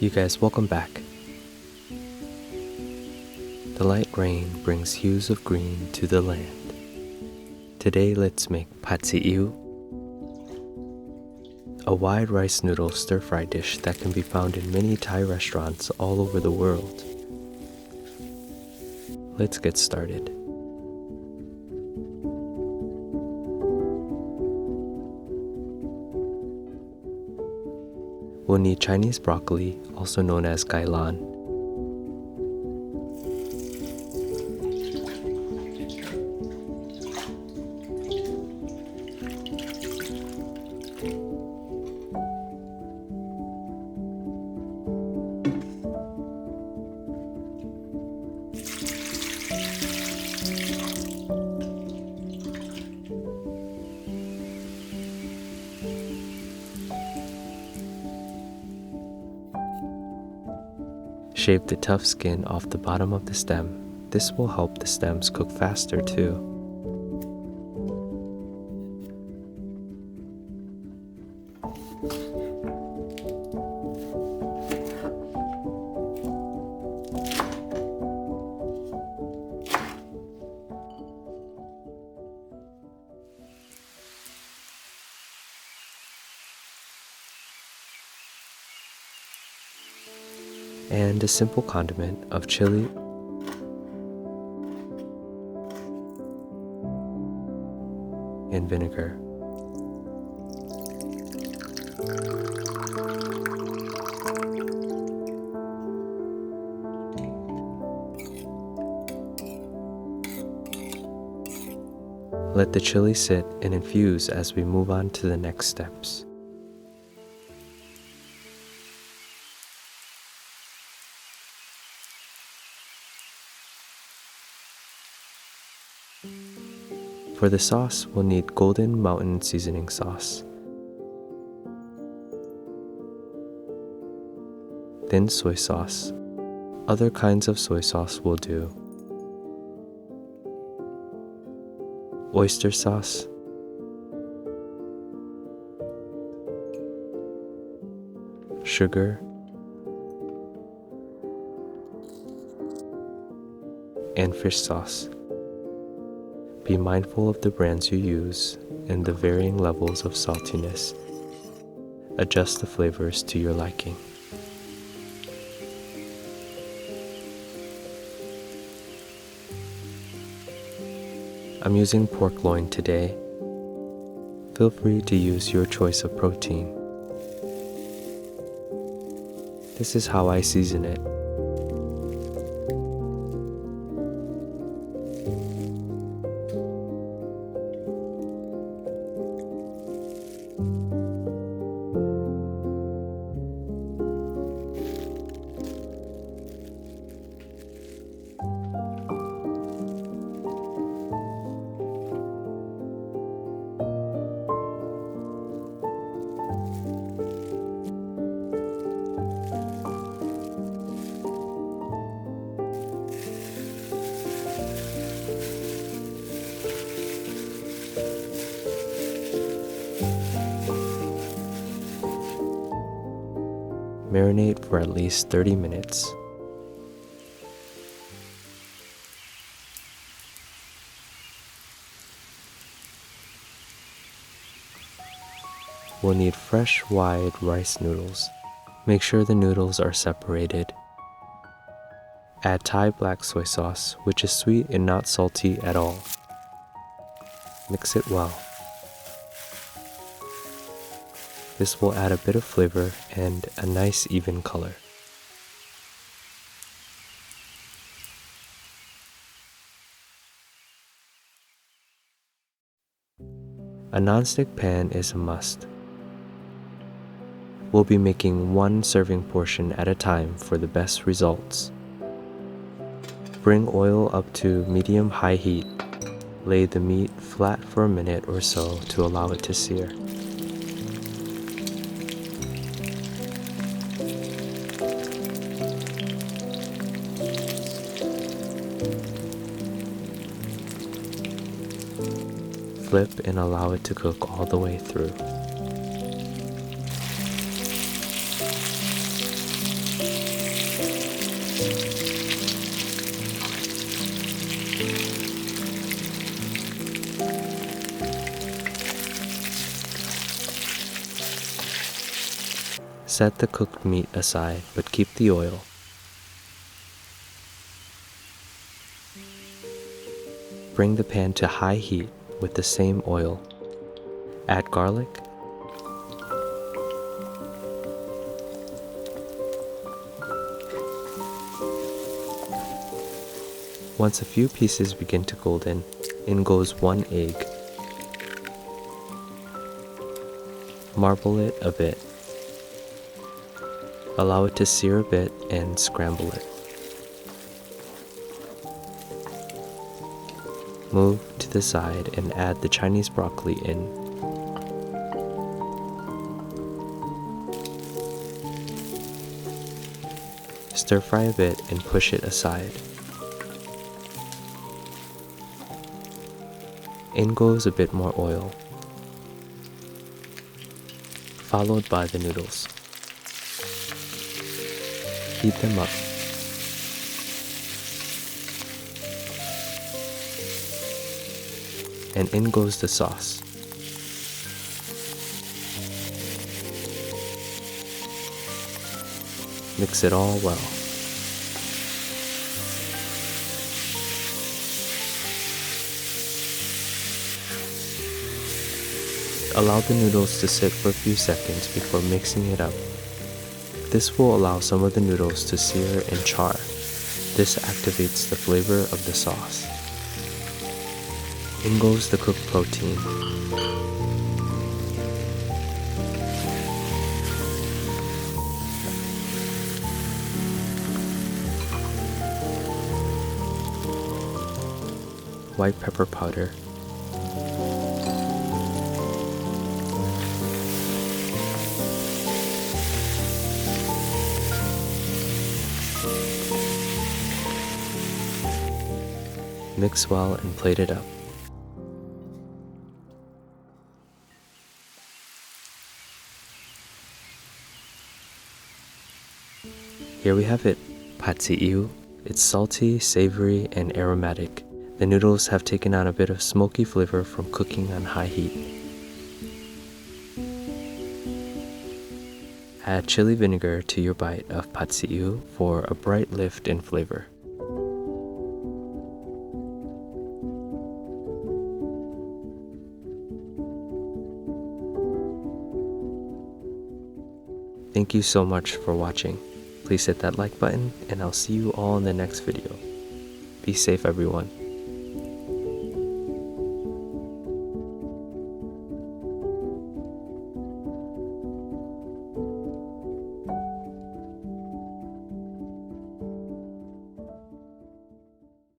You guys, welcome back. The light rain brings hues of green to the land. Today let's make pad see-ew, a wide rice noodle stir-fry dish that can be found in many Thai restaurants all over the world. Let's get started. We'll need Chinese broccoli, also known as gailan, Shave the tough skin off the bottom of the stem. This will help the stems cook faster too. And a simple condiment of chili and vinegar. Let the chili sit and infuse as we move on to the next steps. For the sauce, we'll need Golden Mountain seasoning sauce, thin soy sauce, other kinds of soy sauce will do, oyster sauce, sugar, and fish sauce. Be mindful of the brands you use and the varying levels of saltiness. Adjust the flavors to your liking. I'm using pork loin today. Feel free to use your choice of protein. This is how I season it. Marinate for at least 30 minutes. We'll need fresh, wide rice noodles. Make sure the noodles are separated. Add Thai black soy sauce, which is sweet and not salty at all. Mix it well. This will add a bit of flavor and a nice even color. A nonstick pan is a must. We'll be making one serving portion at a time for the best results. Bring oil up to medium-high heat. Lay the meat flat for a minute or so to allow it to sear. Flip and allow it to cook all the way through. Set the cooked meat aside, but keep the oil. Bring the pan to high heat with the same oil. Add garlic, once a few pieces begin to golden, in goes 1 egg. Marble it a bit. Allow it to sear a bit and scramble it. Move to the side and add the Chinese broccoli in. Stir fry a bit and push it aside. In goes a bit more oil, followed by the noodles. Heat them up. And in goes the sauce. Mix it all well. Allow the noodles to sit for a few seconds before mixing it up. This will allow some of the noodles to sear and char. This activates the flavor of the sauce. In goes the cooked protein. White pepper powder. Mix well and plate it up. Here we have it, pad see ew. It's salty, savory, and aromatic. The noodles have taken on a bit of smoky flavor from cooking on high heat. Add chili vinegar to your bite of pad see ew for a bright lift in flavor. Thank you so much for watching. Please hit that like button, and I'll see you all in the next video. Be safe, everyone.